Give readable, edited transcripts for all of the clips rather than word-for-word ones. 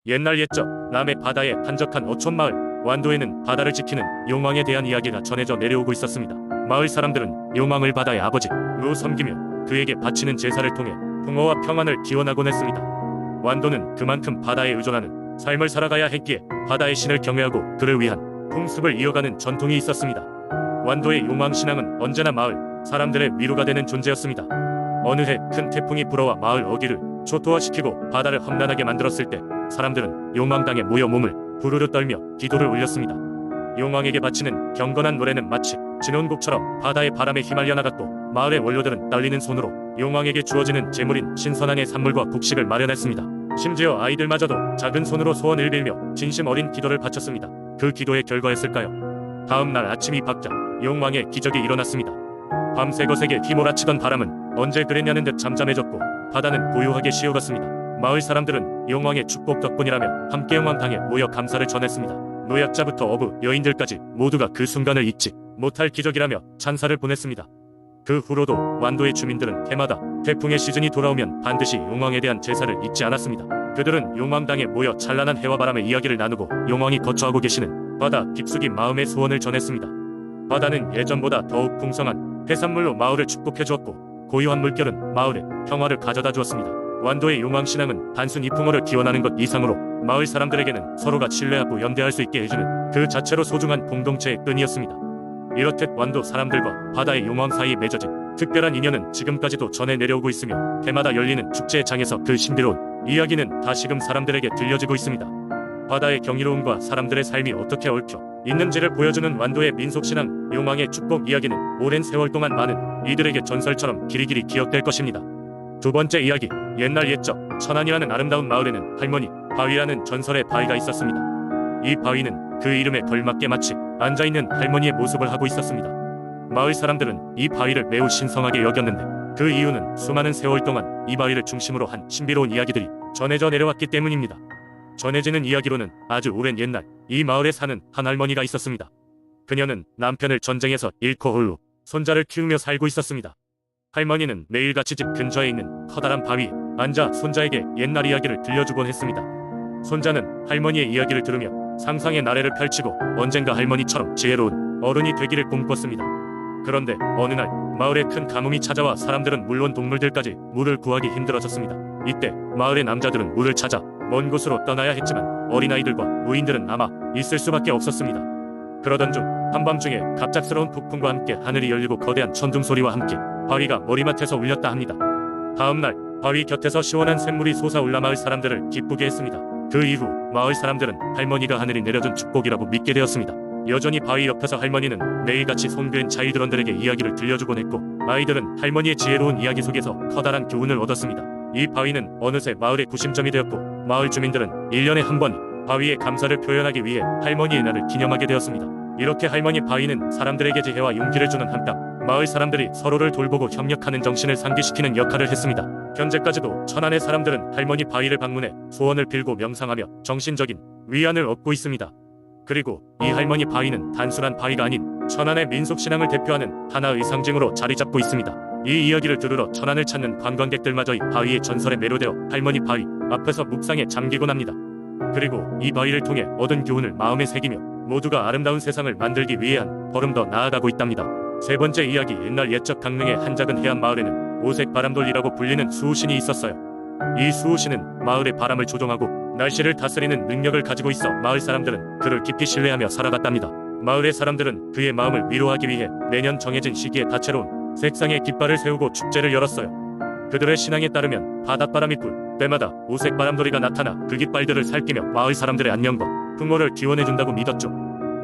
옛날 옛적 남해 바다에 한적한 어촌마을 완도에는 바다를 지키는 용왕에 대한 이야기가 전해져 내려오고 있었습니다. 마을 사람들은 용왕을 바다의 아버지로 섬기며 그에게 바치는 제사를 통해 풍어와 평안을 기원하곤 했습니다. 완도는 그만큼 바다에 의존하는 삶을 살아가야 했기에 바다의 신을 경외하고 그를 위한 풍습을 이어가는 전통이 있었습니다. 완도의 용왕 신앙은 언제나 마을 사람들의 위로가 되는 존재였습니다. 어느 해 큰 태풍이 불어와 마을 어귀를 초토화시키고 바다를 험난하게 만들었을 때 사람들은 용왕당에 모여 몸을 부르르 떨며 기도를 올렸습니다. 용왕에게 바치는 경건한 노래는 마치 진원곡처럼 바다의 바람에 휘말려 나갔고 마을의 원료들은 떨리는 손으로 용왕에게 주어지는 제물인 신선함의 산물과 곡식을 마련했습니다. 심지어 아이들마저도 작은 손으로 소원을 빌며 진심 어린 기도를 바쳤습니다. 그 기도의 결과였을까요? 다음 날 아침이 밝자 용왕의 기적이 일어났습니다. 밤새 거세게 휘몰아치던 바람은 언제 그랬냐는 듯 잠잠해졌고 바다는 고요하게 쉬어갔습니다. 마을 사람들은 용왕의 축복 덕분이라며 함께 용왕당에 모여 감사를 전했습니다. 노약자부터 어부, 여인들까지 모두가 그 순간을 잊지 못할 기적이라며 찬사를 보냈습니다. 그 후로도 완도의 주민들은 해마다 태풍의 시즌이 돌아오면 반드시 용왕에 대한 제사를 잊지 않았습니다. 그들은 용왕당에 모여 찬란한 해와 바람의 이야기를 나누고 용왕이 거처하고 계시는 바다 깊숙이 마음의 소원을 전했습니다. 바다는 예전보다 더욱 풍성한 해산물로 마을을 축복해 주었고 고요한 물결은 마을에 평화를 가져다 주었습니다. 완도의 용왕 신앙은 단순히 풍어를 기원하는 것 이상으로 마을 사람들에게는 서로가 신뢰하고 연대할 수 있게 해주는 그 자체로 소중한 공동체의 끈이었습니다. 이렇듯 완도 사람들과 바다의 용왕 사이에 맺어진 특별한 인연은 지금까지도 전해 내려오고 있으며 해마다 열리는 축제의 장에서 그 신비로운 이야기는 다시금 사람들에게 들려지고 있습니다. 바다의 경이로움과 사람들의 삶이 어떻게 얽혀 있는지를 보여주는 완도의 민속신앙 용왕의 축복 이야기는 오랜 세월 동안 많은 이들에게 전설처럼 길이길이 기억될 것입니다. 두 번째 이야기, 옛날 옛적 천안이라는 아름다운 마을에는 할머니 바위라는 전설의 바위가 있었습니다. 이 바위는 그 이름에 걸맞게 마치 앉아있는 할머니의 모습을 하고 있었습니다. 마을 사람들은 이 바위를 매우 신성하게 여겼는데 그 이유는 수많은 세월 동안 이 바위를 중심으로 한 신비로운 이야기들이 전해져 내려왔기 때문입니다. 전해지는 이야기로는 아주 오랜 옛날 이 마을에 사는 한 할머니가 있었습니다. 그녀는 남편을 전쟁에서 잃고 홀로 손자를 키우며 살고 있었습니다. 할머니는 매일같이 집 근처에 있는 커다란 바위에 앉아 손자에게 옛날 이야기를 들려주곤 했습니다. 손자는 할머니의 이야기를 들으며 상상의 나래를 펼치고 언젠가 할머니처럼 지혜로운 어른이 되기를 꿈꿨습니다. 그런데 어느 날 마을에 큰 가뭄이 찾아와 사람들은 물론 동물들까지 물을 구하기 힘들어졌습니다. 이때 마을의 남자들은 물을 찾아 먼 곳으로 떠나야 했지만 어린아이들과 무인들은 남아 있을 수밖에 없었습니다. 그러던 중 한밤중에 갑작스러운 폭풍과 함께 하늘이 열리고 거대한 천둥 소리와 함께 바위가 머리맡에서 울렸다 합니다. 다음날 바위 곁에서 시원한 샘물이 솟아올라 마을 사람들을 기쁘게 했습니다. 그 이후 마을 사람들은 할머니가 하늘이 내려준 축복이라고 믿게 되었습니다. 여전히 바위 옆에서 할머니는 매일같이 손괴인 자이드런들에게 이야기를 들려주곤 했고 아이들은 할머니의 지혜로운 이야기 속에서 커다란 교훈을 얻었습니다. 이 바위는 어느새 마을의 구심점이 되었고 마을 주민들은 1년에 한 번 바위에 감사를 표현하기 위해 할머니의 날을 기념하게 되었습니다. 이렇게 할머니 바위는 사람들에게 지혜와 용기를 주는 한편 마을 사람들이 서로를 돌보고 협력하는 정신을 상기시키는 역할을 했습니다. 현재까지도 천안의 사람들은 할머니 바위를 방문해 소원을 빌고 명상하며 정신적인 위안을 얻고 있습니다. 그리고 이 할머니 바위는 단순한 바위가 아닌 천안의 민속신앙을 대표하는 하나의 상징으로 자리 잡고 있습니다. 이 이야기를 들으러 천안을 찾는 관광객들마저 이 바위의 전설에 매료되어 할머니 바위 앞에서 묵상에 잠기곤 합니다. 그리고 이 바위를 통해 얻은 교훈을 마음에 새기며 모두가 아름다운 세상을 만들기 위해 한 걸음 더 나아가고 있답니다. 세 번째 이야기, 옛날 옛적 강릉의 한 작은 해안 마을에는 오색 바람돌이라고 불리는 수호신이 있었어요. 이 수호신은 마을의 바람을 조종하고 날씨를 다스리는 능력을 가지고 있어 마을 사람들은 그를 깊이 신뢰하며 살아갔답니다. 마을의 사람들은 그의 마음을 위로하기 위해 매년 정해진 시기에 다채로운 색상의 깃발을 세우고 축제를 열었어요. 그들의 신앙에 따르면 바닷바람이 불 때마다 오색 바람돌이가 나타나 그 깃발들을 살피며 마을 사람들의 안녕과 풍어를 기원해준다고 믿었죠.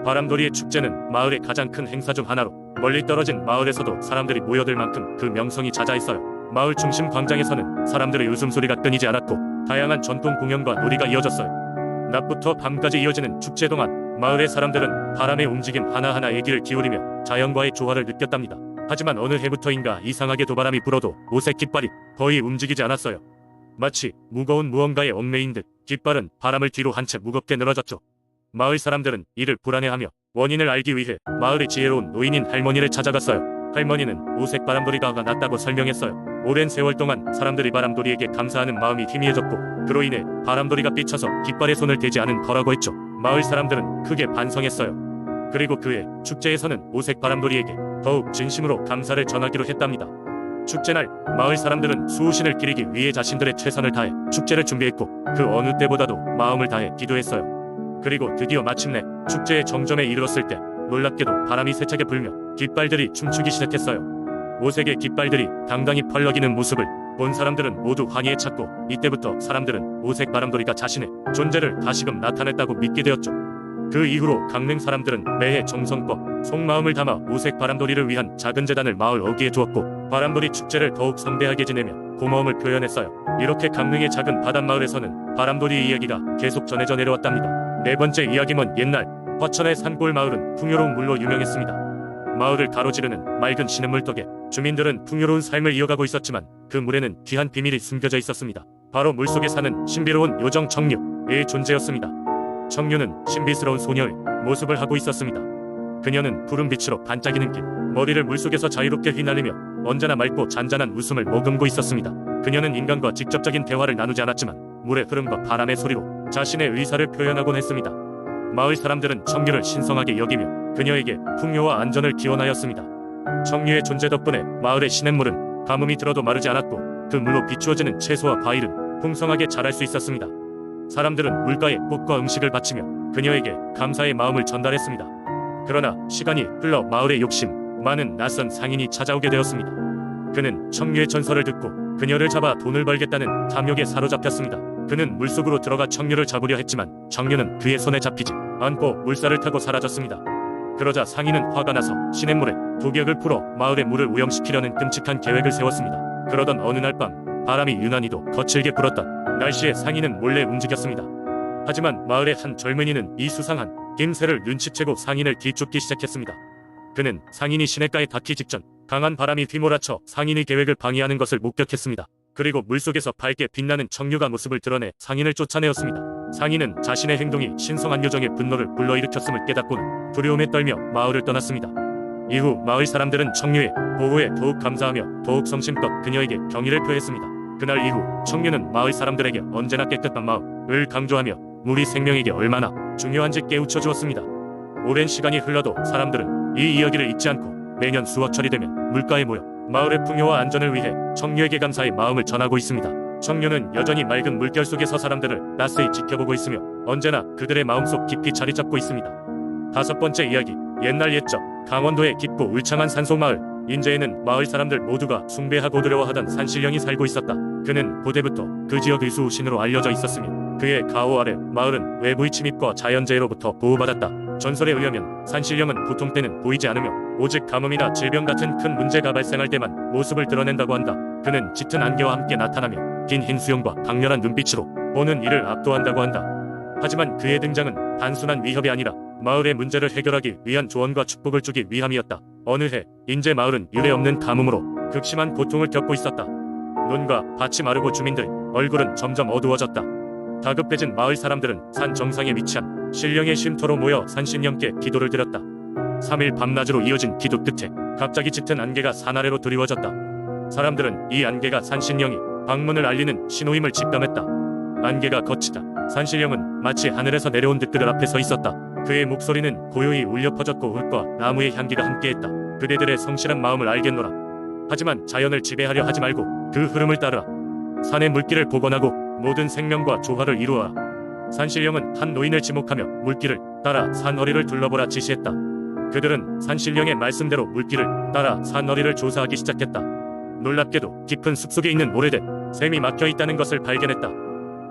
바람돌이의 축제는 마을의 가장 큰 행사 중 하나로 멀리 떨어진 마을에서도 사람들이 모여들 만큼 그 명성이 자자했어요. 마을 중심 광장에서는 사람들의 웃음소리가 끊이지 않았고 다양한 전통 공연과 놀이가 이어졌어요. 낮부터 밤까지 이어지는 축제 동안 마을의 사람들은 바람의 움직임 하나하나에 귀를 기울이며 자연과의 조화를 느꼈답니다. 하지만 어느 해부터인가 이상하게도 바람이 불어도 오색 깃발이 거의 움직이지 않았어요. 마치 무거운 무언가에 얽매인 듯 깃발은 바람을 뒤로 한 채 무겁게 늘어졌죠. 마을 사람들은 이를 불안해하며 원인을 알기 위해 마을의 지혜로운 노인인 할머니를 찾아갔어요. 할머니는 오색 바람돌이가 화가 났다고 설명했어요. 오랜 세월 동안 사람들이 바람돌이에게 감사하는 마음이 희미해졌고 그로 인해 바람돌이가 삐쳐서 깃발에 손을 대지 않은 거라고 했죠. 마을 사람들은 크게 반성했어요. 그리고 그해 축제에서는 오색 바람돌이에게 더욱 진심으로 감사를 전하기로 했답니다. 축제날 마을 사람들은 수호신을 기리기 위해 자신들의 최선을 다해 축제를 준비했고 그 어느 때보다도 마음을 다해 기도했어요. 그리고 드디어 마침내 축제의 정점에 이르렀을 때 놀랍게도 바람이 세차게 불며 깃발들이 춤추기 시작했어요. 오색의 깃발들이 당당히 펄럭이는 모습을 본 사람들은 모두 환희에 찼고 이때부터 사람들은 오색 바람돌이가 자신의 존재를 다시금 나타냈다고 믿게 되었죠. 그 이후로 강릉 사람들은 매해 정성껏 속마음을 담아 오색 바람돌이를 위한 작은 재단을 마을 어귀에 두었고 바람돌이 축제를 더욱 성대하게 지내며 고마움을 표현했어요. 이렇게 강릉의 작은 바닷마을에서는 바람돌이 이야기가 계속 전해져 내려왔답니다. 네 번째 이야기는 옛날 화천의 산골 마을은 풍요로운 물로 유명했습니다. 마을을 가로지르는 맑은 시냇물 덕에 주민들은 풍요로운 삶을 이어가고 있었지만 그 물에는 귀한 비밀이 숨겨져 있었습니다. 바로 물속에 사는 신비로운 요정 청류의 존재였습니다. 청류는 신비스러운 소녀의 모습을 하고 있었습니다. 그녀는 푸른 빛으로 반짝이는 길, 머리를 물속에서 자유롭게 휘날리며 언제나 맑고 잔잔한 웃음을 머금고 있었습니다. 그녀는 인간과 직접적인 대화를 나누지 않았지만 물의 흐름과 바람의 소리로 자신의 의사를 표현하곤 했습니다. 마을 사람들은 청류를 신성하게 여기며 그녀에게 풍요와 안전을 기원하였습니다. 청류의 존재 덕분에 마을의 시냇물은 가뭄이 들어도 마르지 않았고 그 물로 비추어지는 채소와 과일은 풍성하게 자랄 수 있었습니다. 사람들은 물가에 꽃과 음식을 바치며 그녀에게 감사의 마음을 전달했습니다. 그러나 시간이 흘러 마을에 욕심 많은 낯선 상인이 찾아오게 되었습니다. 그는 청류의 전설을 듣고 그녀를 잡아 돈을 벌겠다는 탐욕에 사로잡혔습니다. 그는 물속으로 들어가 청류를 잡으려 했지만 청류는 그의 손에 잡히지 않고 물살을 타고 사라졌습니다. 그러자 상인은 화가 나서 시냇물에 독약을 풀어 마을의 물을 오염시키려는 끔찍한 계획을 세웠습니다. 그러던 어느 날 밤 바람이 유난히도 거칠게 불었던 날씨에 상인은 몰래 움직였습니다. 하지만 마을의 한 젊은이는 이 수상한 김새를 눈치채고 상인을 뒤쫓기 시작했습니다. 그는 상인이 시냇가에 닿기 직전 강한 바람이 휘몰아쳐 상인의 계획을 방해하는 것을 목격했습니다. 그리고 물속에서 밝게 빛나는 청류가 모습을 드러내 상인을 쫓아내었습니다. 상인은 자신의 행동이 신성한 요정의 분노를 불러일으켰음을 깨닫고는 두려움에 떨며 마을을 떠났습니다. 이후 마을 사람들은 청류의 보호에 더욱 감사하며 더욱 성심껏 그녀에게 경의를 표했습니다. 그날 이후 청류는 마을 사람들에게 언제나 깨끗한 마음을 강조하며 물이 생명에게 얼마나 중요한지 깨우쳐 주었습니다. 오랜 시간이 흘러도 사람들은 이 이야기를 잊지 않고 매년 수확철이 되면 물가에 모여 마을의 풍요와 안전을 위해 청류에게 감사의 마음을 전하고 있습니다. 청류는 여전히 맑은 물결 속에서 사람들을 낯세이 지켜보고 있으며 언제나 그들의 마음속 깊이 자리 잡고 있습니다. 다섯 번째 이야기, 옛날 옛적 강원도의 깊고 울창한 산속마을 인제에는 마을 사람들 모두가 숭배하고 두려워하던 산신령이 살고 있었다. 그는 고대부터 그 지역의 수호신으로 알려져 있었으며 그의 가호 아래 마을은 외부의 침입과 자연재해로부터 보호받았다. 전설에 의하면 산신령은 보통 때는 보이지 않으며 오직 가뭄이나 질병 같은 큰 문제가 발생할 때만 모습을 드러낸다고 한다. 그는 짙은 안개와 함께 나타나며 긴 흰 수염과 강렬한 눈빛으로 보는 이를 압도한다고 한다. 하지만 그의 등장은 단순한 위협이 아니라 마을의 문제를 해결하기 위한 조언과 축복을 주기 위함이었다. 어느 해 인제 마을은 유례없는 가뭄으로 극심한 고통을 겪고 있었다. 논과 밭이 마르고 주민들의 얼굴은 점점 어두워졌다. 다급해진 마을 사람들은 산 정상에 위치한 신령의 쉼터로 모여 산신령께 기도를 드렸다. 3일 밤낮으로 이어진 기도 끝에 갑자기 짙은 안개가 산 아래로 드리워졌다. 사람들은 이 안개가 산신령이 방문을 알리는 신호임을 직감했다. 안개가 걷히자 산신령은 마치 하늘에서 내려온 듯 그들 앞에 서 있었다. 그의 목소리는 고요히 울려 퍼졌고 흙과 나무의 향기가 함께했다. 그대들의 성실한 마음을 알겠노라. 하지만 자연을 지배하려 하지 말고 그 흐름을 따르라. 산의 물길을 복원하고 모든 생명과 조화를 이루어라. 산신령은 한 노인을 지목하며 물길을 따라 산허리를 둘러보라 지시했다. 그들은 산신령의 말씀대로 물길을 따라 산허리를 조사하기 시작했다. 놀랍게도 깊은 숲속에 있는 오래된 샘이 막혀있다는 것을 발견했다.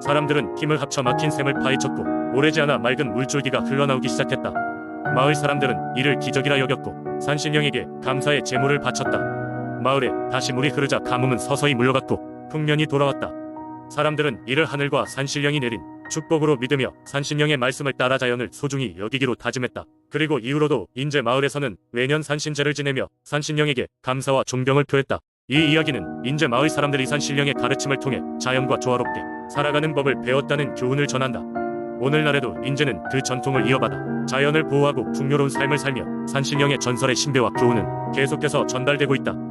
사람들은 힘을 합쳐 막힌 샘을 파헤쳤고 오래지 않아 맑은 물줄기가 흘러나오기 시작했다. 마을 사람들은 이를 기적이라 여겼고 산신령에게 감사의 제물을 바쳤다. 마을에 다시 물이 흐르자 가뭄은 서서히 물러갔고 풍년이 돌아왔다. 사람들은 이를 하늘과 산신령이 내린 축복으로 믿으며 산신령의 말씀을 따라 자연을 소중히 여기기로 다짐했다. 그리고 이후로도 인제 마을에서는 매년 산신제를 지내며 산신령에게 감사와 존경을 표했다. 이 이야기는 인제 마을 사람들이 산신령의 가르침을 통해 자연과 조화롭게 살아가는 법을 배웠다는 교훈을 전한다. 오늘날에도 인제는 그 전통을 이어받아 자연을 보호하고 풍요로운 삶을 살며 산신령의 전설의 신비와 교훈은 계속해서 전달되고 있다.